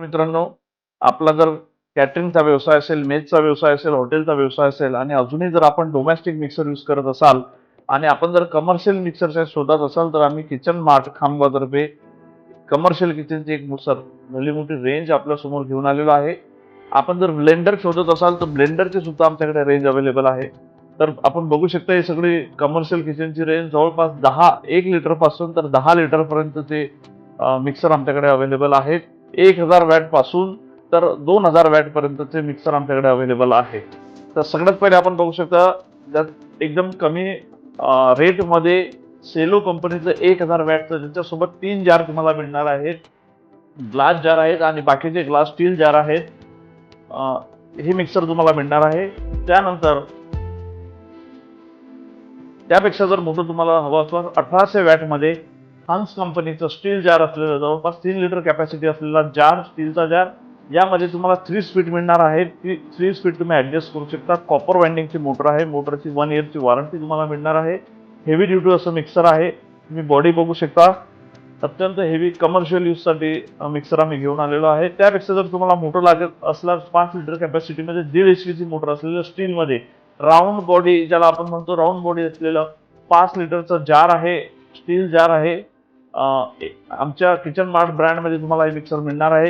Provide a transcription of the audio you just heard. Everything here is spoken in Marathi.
मित्रांनो, आपला जर कॅटरिंगचा व्यवसाय असेल, मेसचा व्यवसाय असेल, हॉटेलचा व्यवसाय असेल आणि अजूनही जर आपण डोमेस्टिक मिक्सर यूज करत असाल आणि आपण जर कमर्शियल मिक्सरच्या शोधात असाल, तर आम्ही किचन मार्ट खामगावतर्फे कमर्शियल किचनची एक भली मोठी रेंज आपल्या समोर घेऊन आलेलो आहे. आपण जर ब्लेंडर शोधत असाल तर ब्लेंडरची सुद्धा आमच्याकडे रेंज अवेलेबल आहे. तर आपण बघू शकता ही सगळी कमर्शियल किचनची रेंज जवळपास 1 लिटर पासून तर 10 लिटर पर्यंतचे मिक्सर आमच्याकडे अवेलेबल आहेत. 1000 वॅट पासून तर 2000 वॅट पर्यंतचे मिक्सर आमच्याकडे अवेलेबल आहे. तर सगळ्यात पहिले आपण बघू शकता ज्यात एकदम कमी रेटमध्ये सेलो कंपनीचं 1000 वॅटचं ज्याच्यासोबत 3 जार तुम्हाला मिळणार आहेत. ग्लास जार आहेत आणि बाकीचे ग्लास स्टील जार आहेत. हे मिक्सर तुम्हाला मिळणार आहे. त्यानंतर त्यापेक्षा जर मोठं तुम्हाला हवं असलं 1800 वॅटमध्ये हंस कंपनीचं स्टील जार असलेलं जवळपास 3 लिटर कॅपॅसिटी असलेला जार, स्टीलचा जार, यामध्ये तुम्हाला 3 स्पीड मिळणार आहे. 3 स्पीड तुम्ही ऍडजस्ट करू शकता. कॉपर वाइंडिंगची मोटर आहे. मोटरची 1 इयरची वॉरंटी तुम्हाला मिळणार आहे. हेवी ड्युटी असं मिक्सर आहे. तुम्ही बॉडी बघू शकता. अत्यंत हेवी कमर्शियल यूजसाठी मिक्सर आम्ही घेऊन आलेलो आहे. त्यापेक्षा जर तुम्हाला मोटर लागत असल्यास 5 लिटर कॅपॅसिटीमध्ये 1.5 HP ची मोटर असलेलं स्टीलमध्ये राऊंड बॉडी, ज्याला आपण म्हणतो राऊंड बॉडी असलेलं 5 लिटरचं जार आहे, स्टील जार आहे. आमच्या किचन मार्ट ब्रँडमध्ये तुम्हाला हे मिक्सर मिळणार आहे.